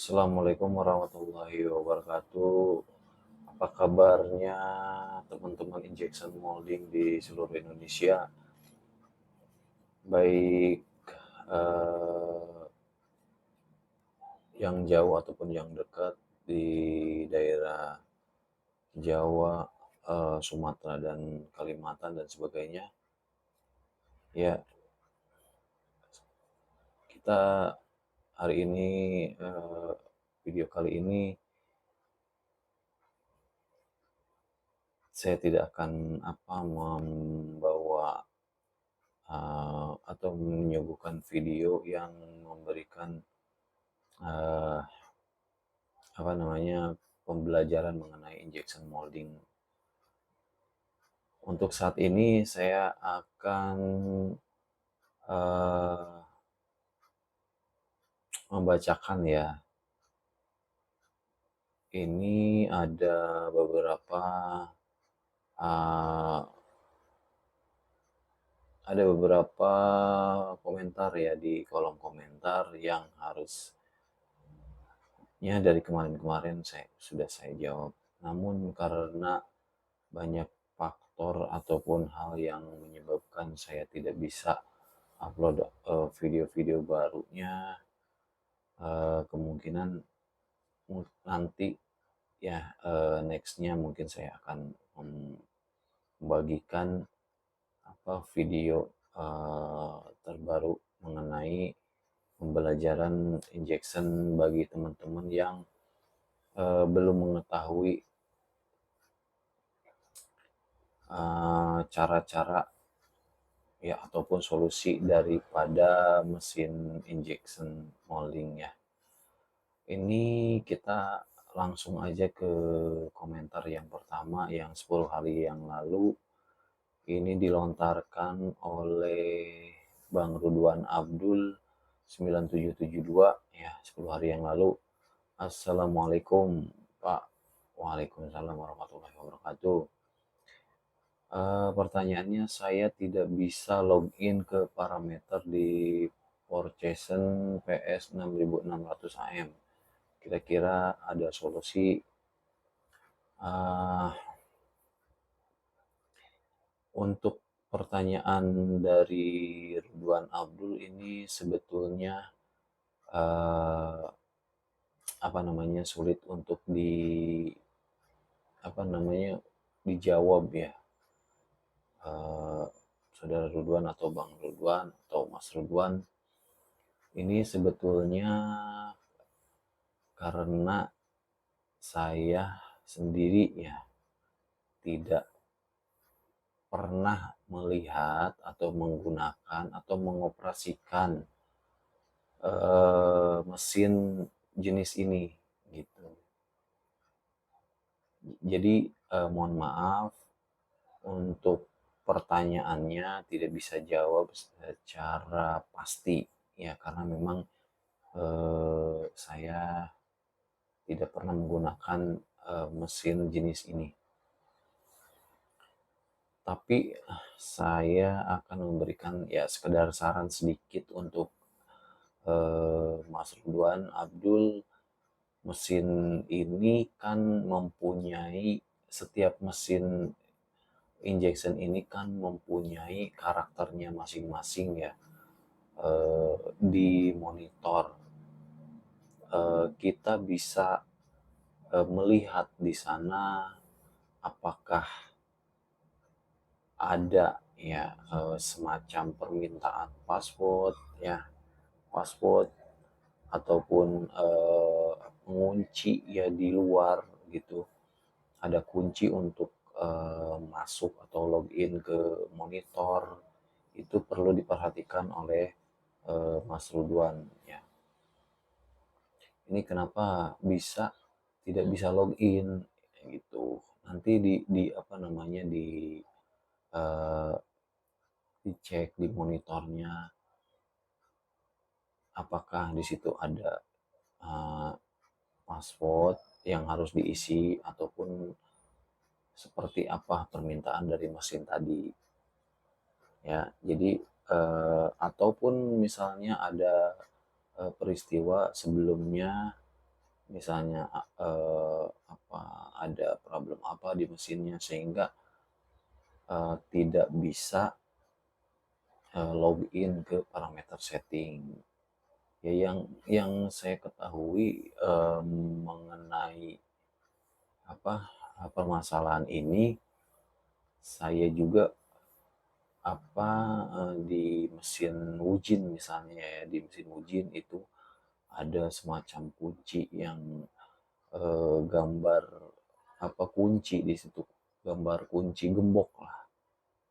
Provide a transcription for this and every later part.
Assalamualaikum warahmatullahi wabarakatuh. Apa kabarnya teman-teman injection molding di seluruh Indonesia? Baik eh, yang jauh ataupun yang dekat di daerah Jawa, Sumatera dan Kalimantan dan sebagainya. Ya, kita hari ini video kali ini saya tidak akan membawa atau menyuguhkan video yang memberikan uh, pembelajaran mengenai injection molding. Untuk saat ini saya akan uh, membacakan ya. Ini ada beberapa uh, komentar ya di kolom komentar yang harusnya dari kemarin-kemarin sudah saya jawab. Namun karena banyak faktor ataupun hal yang menyebabkan saya tidak bisa upload video-video barunya, kemungkinan nanti ya nextnya mungkin saya akan membagikan video terbaru mengenai pembelajaran injection bagi teman-teman yang belum mengetahui cara-cara ya ataupun solusi daripada mesin injection molding ya. Ini kita langsung aja ke komentar yang pertama yang 10 hari yang lalu. Ini dilontarkan oleh Bang Rudwan Abdul 9772 ya 10 hari yang lalu. Assalamualaikum Pak. Waalaikumsalam warahmatullahi wabarakatuh. Pertanyaannya, saya tidak bisa login ke parameter di Porcessen PS 6600 AM. Kira-kira ada solusi? Uh, untuk pertanyaan dari Ridwan Abdul ini sebetulnya sulit untuk dijawab ya. Saudara Ridwan atau Bang Ridwan atau Mas Ridwan, ini sebetulnya karena saya sendiri ya tidak pernah melihat atau menggunakan atau mengoperasikan mesin jenis ini gitu. Jadi mohon maaf untuk pertanyaannya tidak bisa jawab secara pasti ya karena memang saya tidak pernah menggunakan mesin jenis ini. Tapi saya akan memberikan ya sekedar saran sedikit untuk Mas Ridwan Abdul. Mesin ini kan setiap mesin injection ini kan mempunyai karakternya masing-masing ya. Di monitor kita bisa melihat di sana apakah ada ya semacam permintaan password ataupun kunci ya di luar gitu. Ada kunci untuk masuk atau login ke monitor. Itu perlu diperhatikan oleh Mas Rudwan ya. Ini kenapa tidak bisa login gitu. Nanti uh, dicek di monitornya apakah di situ ada password yang harus diisi ataupun seperti apa permintaan dari mesin tadi ya. Jadi ataupun misalnya ada peristiwa sebelumnya misalnya apa, ada problem apa di mesinnya sehingga tidak bisa login ke parameter setting. Ya yang saya ketahui mengenai apa, permasalahan ini, saya juga apa, di mesin Wujin misalnya ya, di mesin Wujin itu ada semacam kunci yang gambar apa, kunci di situ, gambar kunci gembok lah.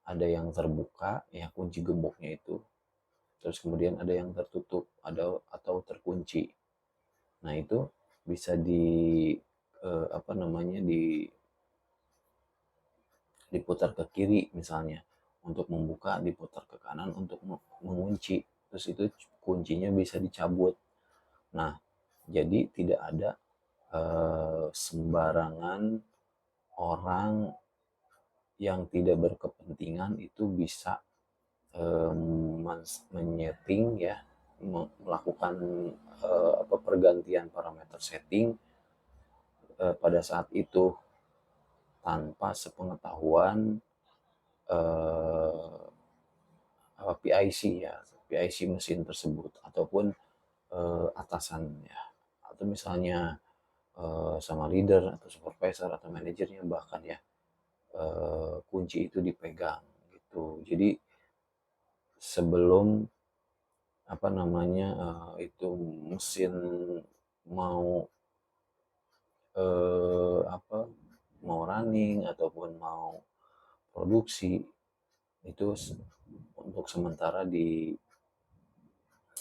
Ada yang terbuka ya kunci gemboknya itu, terus kemudian ada yang tertutup, ada atau terkunci. Nah itu bisa di apa namanya, diputar ke kiri misalnya untuk membuka, diputar ke kanan untuk mengunci. Terus itu kuncinya bisa dicabut. Nah, jadi tidak ada sembarangan orang yang tidak berkepentingan itu bisa menyeting ya, melakukan apa, pergantian parameter setting pada saat itu tanpa sepengetahuan eh, PIC ya, PIC mesin tersebut ataupun atasannya, atau misalnya sama leader atau supervisor atau manajernya bahkan ya, kunci itu dipegang gitu. Jadi sebelum apa namanya, itu mesin mau apa, mau running ataupun mau produksi itu untuk sementara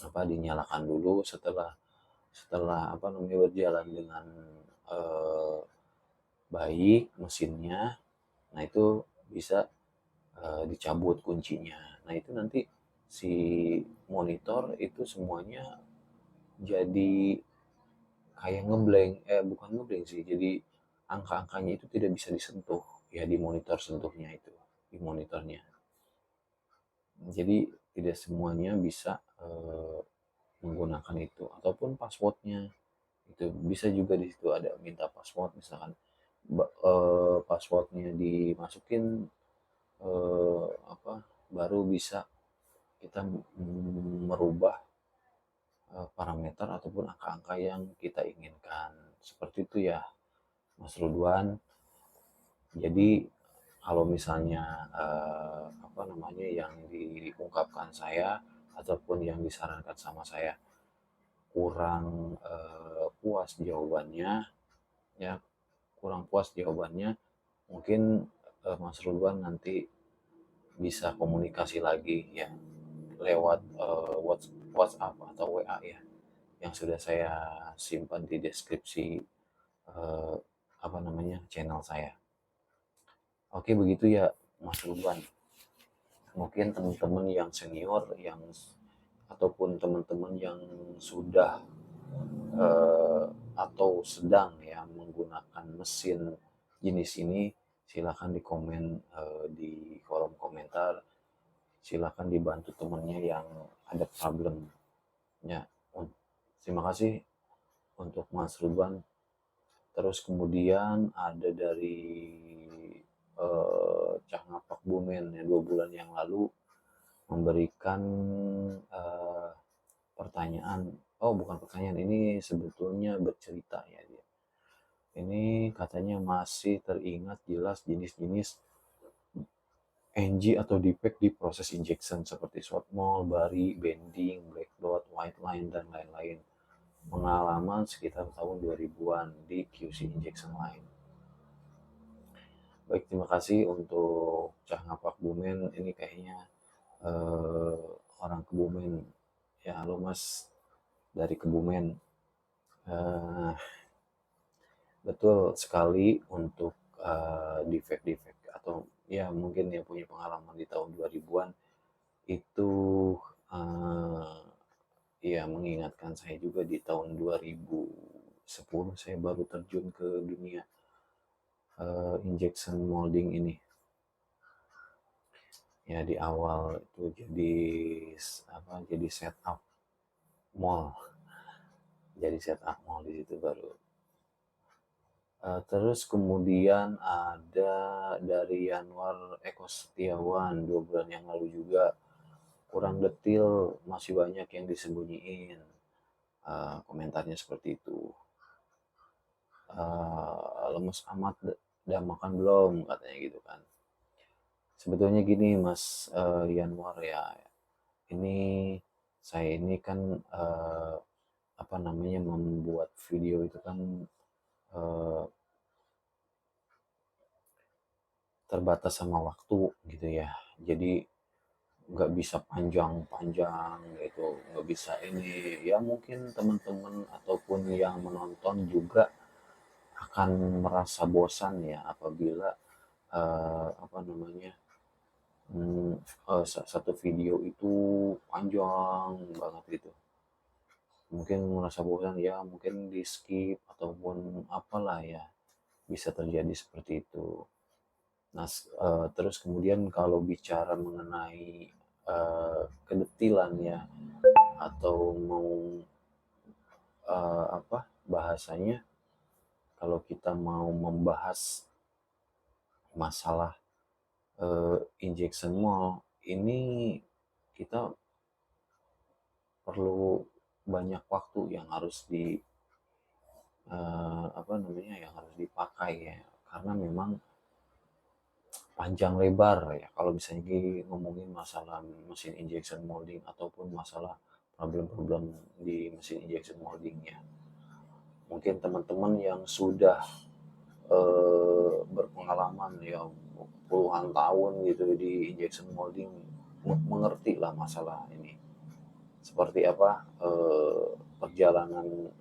apa, dinyalakan dulu. Setelah setelah apa namanya, berjalan dengan eh, baik mesinnya, nah itu bisa dicabut kuncinya. Nah itu nanti si monitor itu semuanya jadi kayak ngeblank, bukan ngeblank sih, jadi angka-angkanya itu tidak bisa disentuh ya di monitor sentuhnya itu, di monitornya. Jadi tidak semuanya bisa menggunakan itu, ataupun passwordnya itu bisa juga di situ ada minta password misalkan, passwordnya dimasukin apa, baru bisa kita merubah parameter ataupun angka-angka yang kita inginkan. Seperti itu ya, Mas Rudwan. Jadi kalau misalnya apa namanya, yang diungkapkan saya ataupun yang disarankan sama saya kurang puas jawabannya ya, kurang puas jawabannya, mungkin Mas Rudwan nanti bisa komunikasi lagi ya lewat WhatsApp atau WA ya, yang sudah saya simpan di deskripsi eh, apa namanya, channel saya. Oke begitu ya Mas Ruban. Mungkin teman-teman yang senior yang ataupun teman-teman yang sudah atau sedang ya menggunakan mesin jenis ini, silakan di komen di kolom komentar. Silakan dibantu temannya yang ada problemnya. Terima kasih untuk Mas Ruban. Terus kemudian ada dari Cah Ngapak Bumen ya, 2 bulan yang lalu memberikan eh, pertanyaan. Oh bukan pertanyaan, ini sebetulnya bercerita ya dia. Ini katanya masih teringat jelas jenis-jenis NG atau defect di proses injection seperti short mole, bari, bending, black dot, white line, dan lain-lain. Pengalaman sekitar tahun 2000-an di QC injection line. Baik, terima kasih untuk Cah Ngapak Bumen. Ini kayaknya eh, orang Kebumen. Ya, halo Mas dari Kebumen. Eh, betul sekali untuk defect-defect atau ya mungkin yang punya pengalaman di tahun 2000-an itu eh, ya mengingatkan saya juga di tahun 2010 saya baru terjun ke dunia injection molding ini. Ya di awal itu jadi apa, jadi setup mall, jadi setup mall di situ baru Terus kemudian ada dari Yanwar Eko Setiawan 2 bulan yang lalu juga, kurang detil, masih banyak yang disembunyiin, komentarnya seperti itu. "Lemes amat, udah makan belum?" Katanya gitu kan. Sebetulnya gini Mas, Yanwar ya, ini saya ini kan, apa namanya, membuat video itu kan, eee, terbatas sama waktu gitu ya. Jadi nggak bisa panjang-panjang gitu, nggak bisa ini. Ya mungkin teman-teman ataupun yang menonton juga akan merasa bosan ya apabila, apa namanya, satu video itu panjang banget gitu. Mungkin merasa bosan ya, mungkin di-skip ataupun apalah ya, bisa terjadi seperti itu. Nah, terus kemudian kalau bicara mengenai, kedetilan ya, atau mau, apa bahasanya, kalau kita mau membahas masalah, injection mold, ini kita perlu banyak waktu yang harus apa namanya, yang harus dipakai ya, karena memang panjang lebar ya, kalau misalnya ngomongin masalah mesin injection molding ataupun masalah problem-problem di mesin injection molding ya. Mungkin teman-teman yang sudah, berpengalaman ya puluhan tahun gitu di injection molding, mengerti lah masalah ini. Seperti apa, perjalanan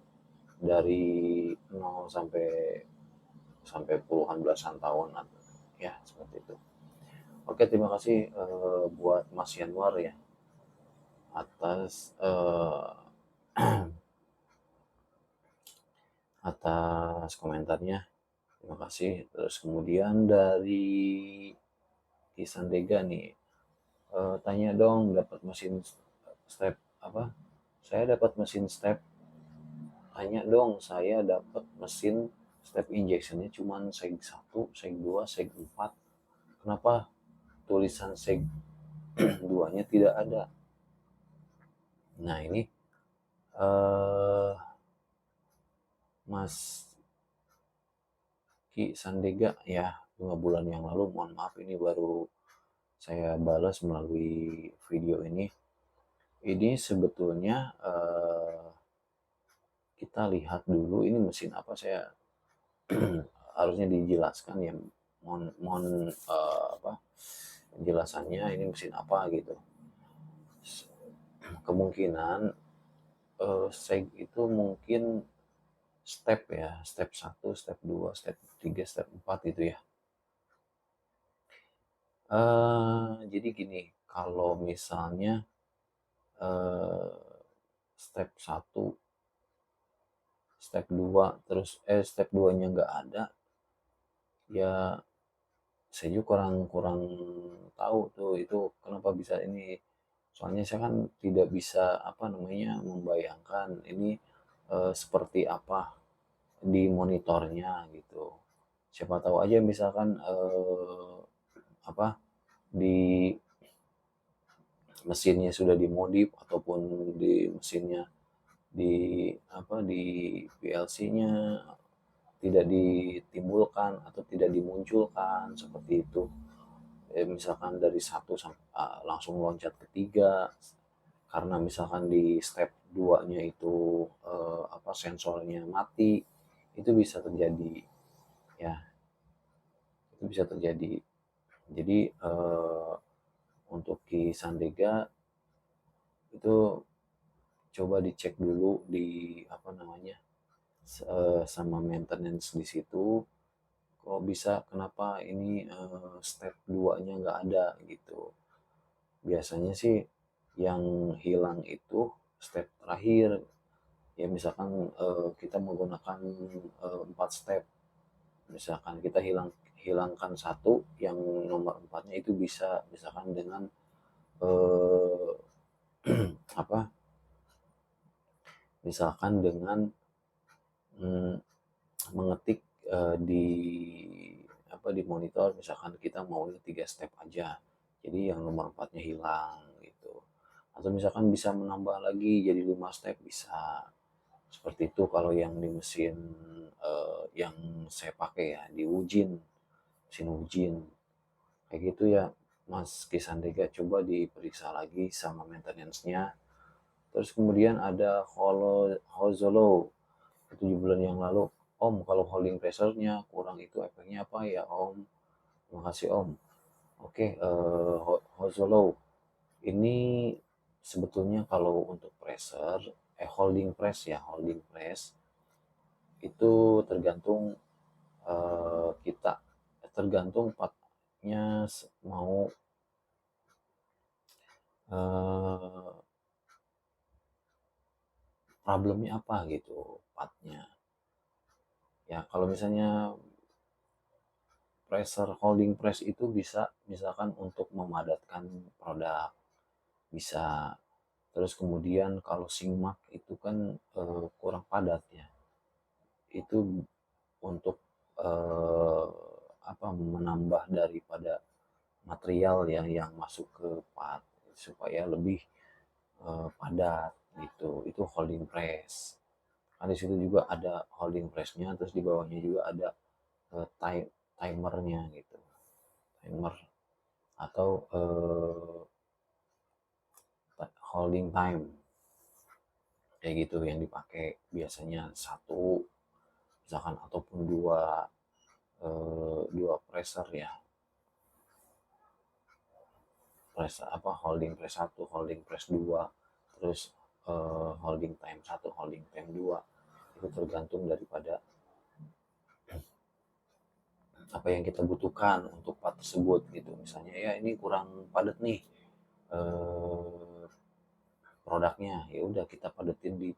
dari nol sampai sampai puluhan belasan tahun ya seperti itu. Oke, terima kasih, buat Mas Yanwar ya atas, atas komentarnya. Terima kasih. Terus kemudian dari Kisandega nih, tanya dong dapat mesin step apa? Saya dapat mesin step. Tanya dong, saya dapat mesin step injectionnya cuman seg 1, seg 2, seg 4. Kenapa tulisan seg 2-nya tidak ada? Nah, ini eh Mas Ki Sandega ya, 5 bulan yang lalu, mohon maaf ini baru saya balas melalui video ini. Ini sebetulnya, kita lihat dulu ini mesin apa, saya harusnya dijelaskan ya, mohon mohon, apa, penjelasannya ini mesin apa gitu. Kemungkinan, seg itu mungkin step ya, step 1, step 2, step 3, step 4 gitu ya. Jadi gini, kalau misalnya, eee, step 1, step 2, terus step 2-nya nggak ada, ya saya juga kurang kurang tahu tuh itu kenapa bisa ini. Soalnya saya kan tidak bisa, apa namanya, membayangkan ini, seperti apa di monitornya gitu. Siapa tahu aja misalkan, apa, di mesinnya sudah dimodif ataupun di mesinnya di apa, di PLC-nya tidak ditimbulkan atau tidak dimunculkan seperti itu. Misalkan dari satu langsung loncat ke 3 karena misalkan di step 2-nya itu, apa, sensornya mati, itu bisa terjadi ya, itu bisa terjadi. Jadi, untuk Ki Sandega itu coba dicek dulu di apa namanya, sama maintenance di situ, kok bisa kenapa ini, step 2-nya nggak ada gitu. Biasanya sih yang hilang itu step terakhir, ya misalkan, kita menggunakan, 4 step, misalkan kita hilangkan satu, yang nomor empatnya itu bisa misalkan dengan, eee, apa, misalkan dengan, mmm, mengetik, di di monitor misalkan kita maunya 3 step aja. Jadi yang nomor 4-nya hilang gitu. Atau misalkan bisa menambah lagi jadi 5 step bisa. Seperti itu kalau yang di mesin yang saya pakai ya di Wujin, mesin Wujin. Kayak gitu ya Mas Kisandega, coba diperiksa lagi sama maintenance-nya. Terus kemudian ada Hozolo 7 bulan yang lalu. Om, kalau holding pressure-nya kurang itu efeknya apa ya Om? Terima kasih Om. Oke, Hozolo ini sebetulnya kalau untuk pressure, holding press itu tergantung kita, tergantung partnya mau problemnya apa gitu partnya. Ya kalau misalnya holding press itu bisa misalkan untuk memadatkan produk bisa. Terus kemudian kalau simak itu kan kurang padat ya. Itu untuk eh, menambah daripada material yang masuk ke part supaya lebih padat gitu. Itu holding press. Kan di situ juga ada holding pressnya, terus di bawahnya juga ada timernya gitu. Timer atau holding time kayak gitu yang dipakai biasanya satu misalkan ataupun dua pressure ya, holding press satu, holding press dua, terus holding time satu, holding time dua. Itu tergantung daripada apa yang kita butuhkan untuk part tersebut gitu. Misalnya ya ini kurang padat nih eh, produknya, ya udah kita padetin di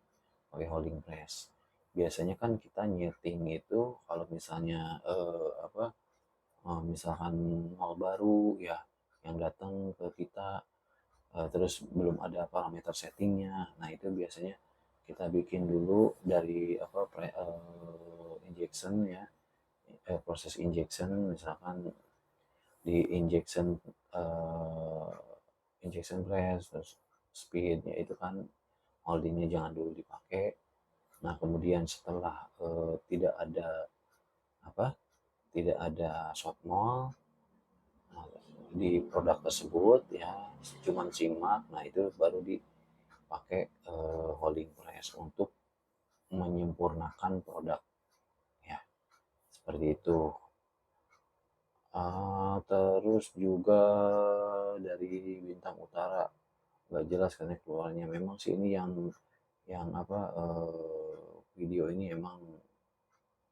pakai holding press. Biasanya kan kita nyeting itu kalau misalnya misalkan mal baru ya yang datang ke kita, terus belum ada parameter settingnya. Nah itu biasanya kita bikin dulu dari injection ya, proses injection misalkan di uh, injection press, terus speednya itu kan holdingnya jangan dulu dipakai. Nah kemudian setelah apa tidak ada short mall di produk tersebut ya, cuman simak, nah itu baru dipakai holding press untuk menyempurnakan produk ya, seperti itu. Terus juga dari Bintang Utara nggak jelas karena keluarnya, memang sih ini video ini emang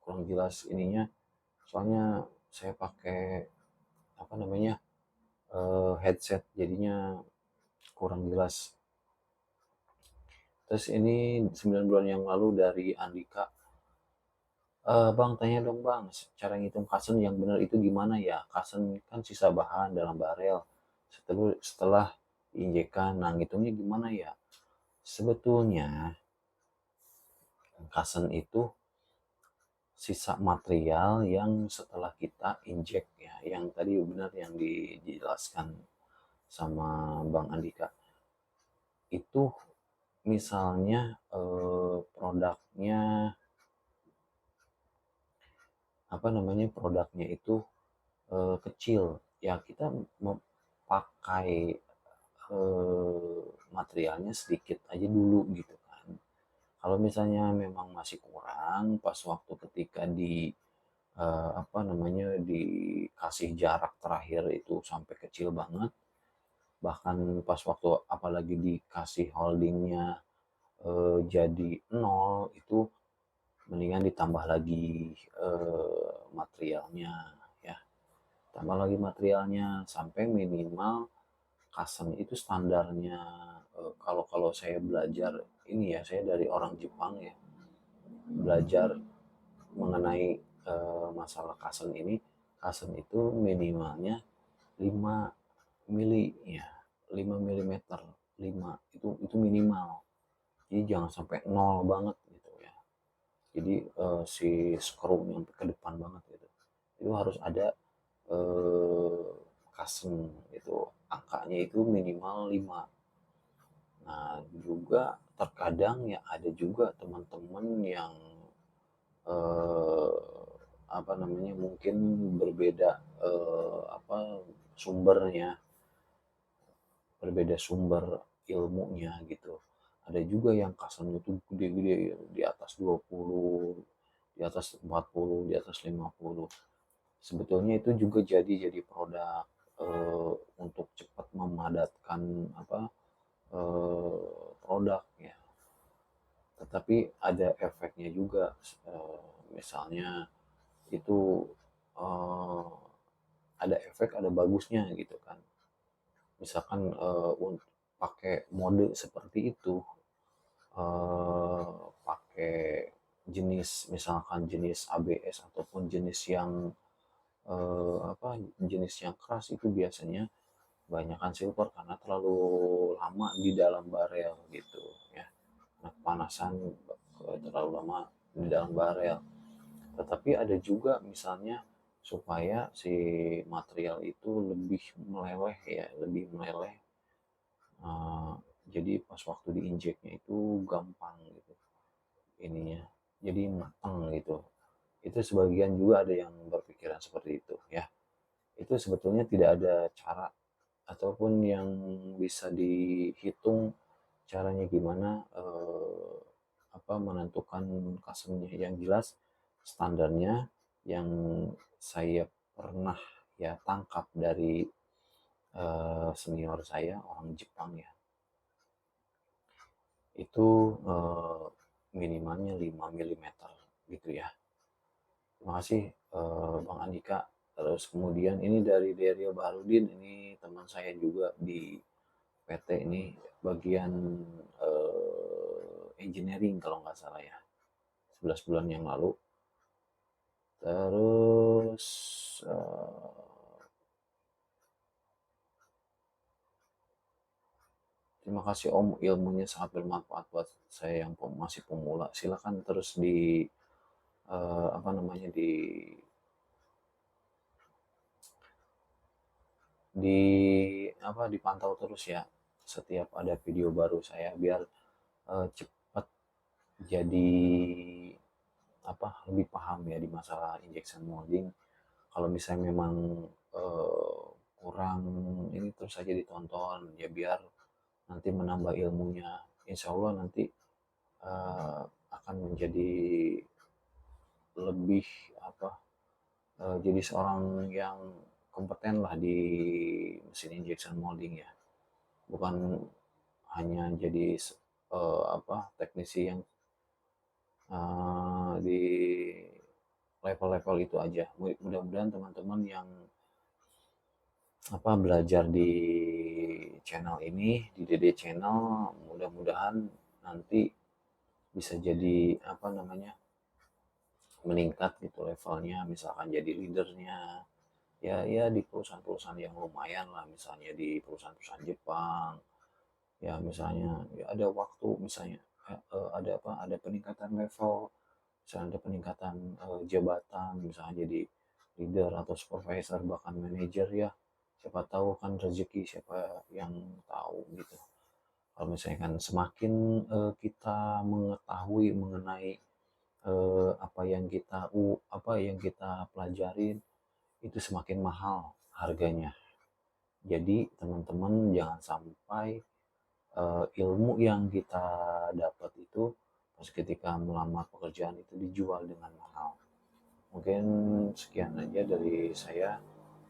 kurang jelas ininya, soalnya saya pakai headset jadinya kurang jelas. Terus ini 9 bulan yang lalu dari Andika. Bang, tanya dong bang, cara ngitung kasen yang benar itu gimana ya? Kasen kan sisa bahan dalam barel. Setelah diinjekkan, nah ngitungnya gimana ya? Sebetulnya kasen itu sisa material yang setelah kita injek ya. Yang tadi benar yang dijelaskan sama Bang Andika. Itu misalnya produknya itu kecil ya, kita memakai materialnya sedikit aja dulu gitu kan. Kalau misalnya memang masih kurang pas waktu ketika dikasih jarak terakhir itu sampai kecil banget, bahkan pas waktu apalagi dikasih holdingnya jadi nol, itu mendingan ditambah lagi materialnya ya, tambah lagi materialnya sampai minimal kasen itu standarnya. Kalau kalau saya belajar ini ya, saya dari orang Jepang ya, belajar mengenai masalah kasen ini. Kasen itu minimalnya 5 mili ya, 5 milimeter, 5 itu minimal, jadi jangan sampai nol banget gitu ya. Jadi si skru yang ke depan banget gitu. Itu harus ada eh, custom itu, angkanya itu minimal 5. Nah, juga terkadang ya ada juga teman-teman yang eh, apa namanya, mungkin berbeda apa sumbernya, berbeda sumber ilmunya gitu. Ada juga yang kasarnya tuh gede-gede ya, di atas 20, di atas 40, di atas 50. Sebetulnya itu juga jadi produk untuk cepat memadatkan apa produk ya. Tetapi ada efeknya juga, misalnya itu eh, ada efek, ada bagusnya gitu kan. Misalkan untuk pakai mode seperti itu, eh, pakai jenis, misalkan jenis ABS ataupun jenis yang apa, jenis yang keras, itu biasanya banyakkan silver karena terlalu lama di dalam barel gitu ya. Nah, kepanasan terlalu lama di dalam barel. Tetapi ada juga misalnya supaya si material itu lebih meleleh ya, lebih meleleh. Eh, jadi pas waktu diinjeknya itu gampang gitu ininya. Jadi matang gitu. Itu sebagian juga ada yang berpikiran seperti itu ya. Itu sebetulnya tidak ada cara ataupun yang bisa dihitung caranya gimana apa menentukan customnya. Yang jelas standarnya yang saya pernah ya tangkap dari senior saya orang Jepang ya, itu minimalnya 5 milimeter gitu ya. Terima kasih Bang Andika. Terus kemudian ini dari Derio Baharudin, ini teman saya juga di PT ini, bagian engineering kalau nggak salah ya, 11 bulan yang lalu. Terus terima kasih Om, ilmunya sangat bermanfaat buat saya yang masih pemula. Silakan terus di apa namanya, di apa, dipantau terus ya setiap ada video baru saya, biar cepat jadi apa, lebih paham ya di masalah injection molding. Kalau misalnya memang eh, kurang ini, terus saja ditonton ya, biar nanti menambah ilmunya. Insya Allah nanti eh, akan menjadi lebih apa, jadi seorang yang kompeten lah di mesin injection molding ya, bukan hanya jadi apa, teknisi yang di level-level itu aja. Mudah-mudahan teman-teman yang apa belajar di channel ini, di DD Channel, mudah-mudahan nanti bisa jadi apa namanya, meningkat gitu levelnya, misalkan jadi leadernya ya, ya di perusahaan-perusahaan yang lumayan lah, misalnya di perusahaan-perusahaan Jepang ya, misalnya ya ada waktu, misalnya ada apa, ada peningkatan level, misalnya ada peningkatan jabatan, misalnya jadi leader atau supervisor, bahkan manajer ya. Siapa tahu kan rezeki, siapa yang tahu gitu. Kalau misalnya kan semakin kita mengetahui mengenai apa yang kita apa yang kita pelajarin, itu semakin mahal harganya. Jadi teman-teman jangan sampai ilmu yang kita dapat itu pas ketika melamar pekerjaan itu dijual dengan mahal. Mungkin sekian aja dari saya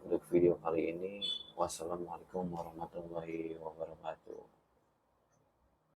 untuk video kali ini. Wassalamualaikum warahmatullahi wabarakatuh.